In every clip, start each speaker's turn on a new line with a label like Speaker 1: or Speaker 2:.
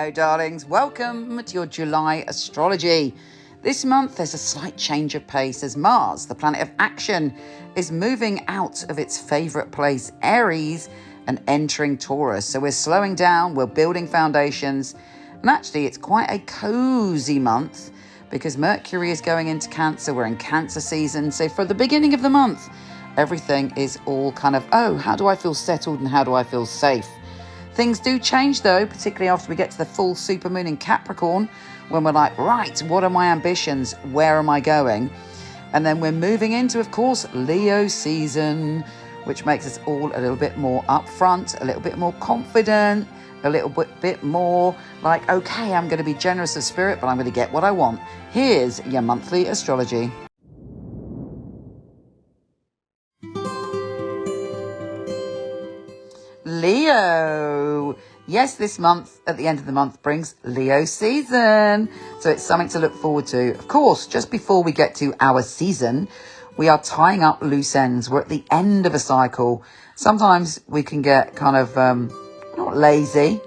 Speaker 1: Hello darlings, welcome to your July astrology. This month there's a slight change of pace as Mars, the planet of action, is moving out of its favourite place, Aries, and entering Taurus. So we're slowing down, we're building foundations, and actually it's quite a cosy month because Mercury is going into Cancer, we're in Cancer season. So for the beginning of the month, everything is all kind of, how do I feel settled and how do I feel safe? Things do change though, particularly after we get to the full supermoon in Capricorn, when we're like, right, what are my ambitions? Where am I going? And then we're moving into, of course, Leo season, which makes us all a little bit more upfront, a little bit more confident, a little bit more like, okay, I'm going to be generous of spirit, but I'm going to get what I want. Here's your monthly astrology. Leo. Yes, this month, at the end of the month, brings Leo season. So it's something to look forward to. Of course, just before we get to our season, we are tying up loose ends. We're at the end of a cycle. Sometimes we can get kind of, not lazy,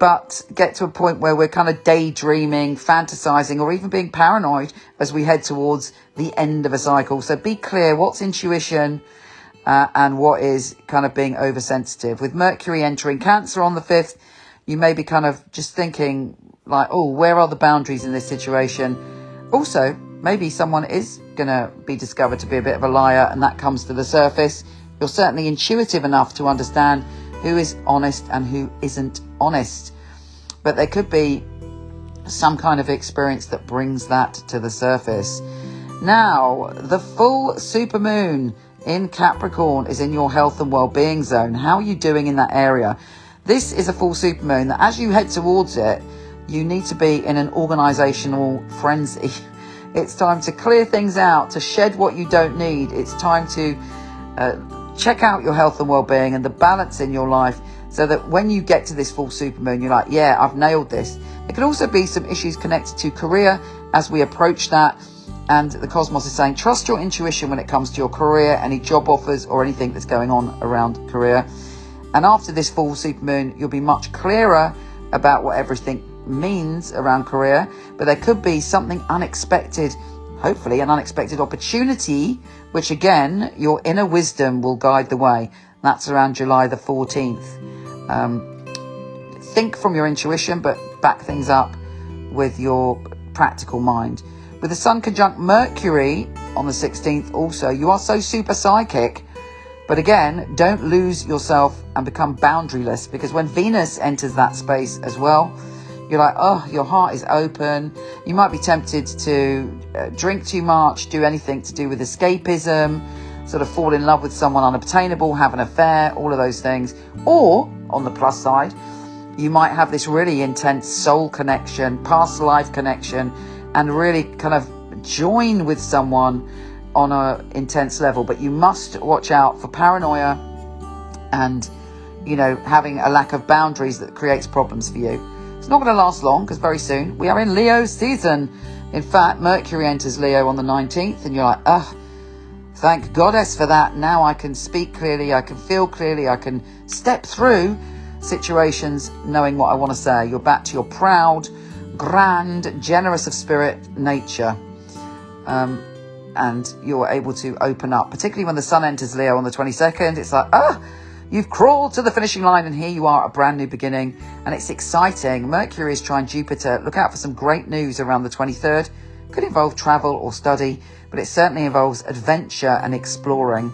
Speaker 1: but get to a point where we're kind of daydreaming, fantasizing, or even being paranoid as we head towards the end of a cycle. So be clear, what's intuition? And what is kind of being oversensitive. With Mercury entering Cancer on the 5th, you may be kind of just thinking like, where are the boundaries in this situation? Also, maybe someone is going to be discovered to be a bit of a liar and that comes to the surface. You're certainly intuitive enough to understand who is honest and who isn't honest. But there could be some kind of experience that brings that to the surface. Now, the full supermoon in Capricorn is in your health and well-being zone. How are you doing in that area? This is a full supermoon that as you head towards it, you need to be in an organizational frenzy. It's time to clear things out, to shed what you don't need. It's time to check out your health and well-being and the balance in your life so that when you get to this full supermoon, you're like, yeah, I've nailed this. There could also be some issues connected to career as we approach that. And the cosmos is saying, trust your intuition when it comes to your career, any job offers or anything that's going on around career. And after this full supermoon, you'll be much clearer about what everything means around career. But there could be something unexpected, hopefully an unexpected opportunity, which again, your inner wisdom will guide the way. That's around July the 14th. Think from your intuition, but back things up with your practical mind. With the Sun conjunct Mercury on the 16th also, you are so super psychic. But again, don't lose yourself and become boundaryless, because when Venus enters that space as well, you're like, your heart is open. You might be tempted to drink too much, do anything to do with escapism, sort of fall in love with someone unobtainable, have an affair, all of those things. Or, on the plus side, you might have this really intense soul connection, past life connection, and really kind of join with someone on an intense level. But you must watch out for paranoia and, having a lack of boundaries that creates problems for you. It's not going to last long because very soon we are in Leo season. In fact, Mercury enters Leo on the 19th and you're like, thank Goddess for that. Now I can speak clearly, I can feel clearly, I can step through situations knowing what I want to say. You're back to your proud, grand, generous of spirit nature, and you're able to open up, particularly when the Sun enters Leo on the 22nd. It's like, you've crawled to the finishing line and here you are, a brand new beginning, and it's exciting. Mercury is trying Jupiter. Look out for some great news around the 23rd. Could involve travel or study, but it certainly involves adventure and exploring,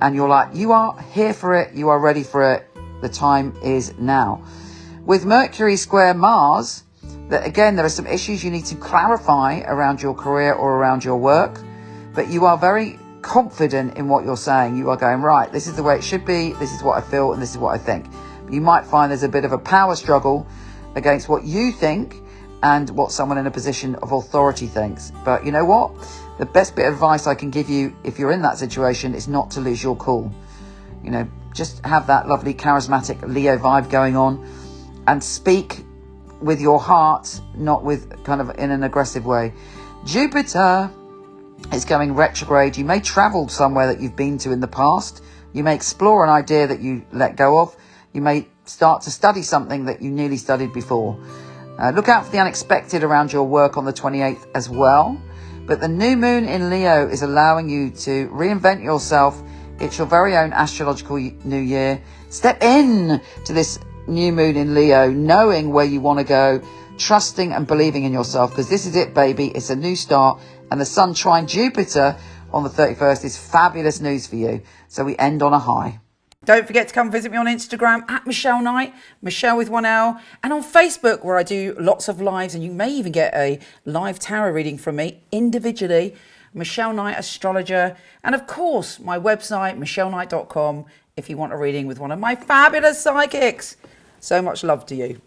Speaker 1: and you're like, you are here for it, you are ready for it, the time is now. With Mercury square Mars, that again, there are some issues you need to clarify around your career or around your work, but you are very confident in what you're saying. You are going, right, this is the way it should be, this is what I feel, and this is what I think. But you might find there's a bit of a power struggle against what you think and what someone in a position of authority thinks. But you know what? The best bit of advice I can give you if you're in that situation is not to lose your cool. Just have that lovely charismatic Leo vibe going on and speak with your heart, not with kind of in an aggressive way. Jupiter is going retrograde. You may travel somewhere that you've been to in the past. You may explore an idea that you let go of. You may start to study something that you nearly studied before. Look out for the unexpected around your work on the 28th as well. But the new moon in Leo is allowing you to reinvent yourself. It's your very own astrological new year. Step in to this new moon in Leo, knowing where you want to go, trusting and believing in yourself, because this is it, baby. It's a new start, and the sun trine Jupiter on the 31st is fabulous news for you. So we end on a high. Don't forget to come visit me on Instagram at Michele Knight, Michele with 1L, and on Facebook, where I do lots of lives, and you may even get a live tarot reading from me individually. Michele Knight, astrologer, and of course my website michelleknight.com if you want a reading with one of my fabulous psychics. So much love to you.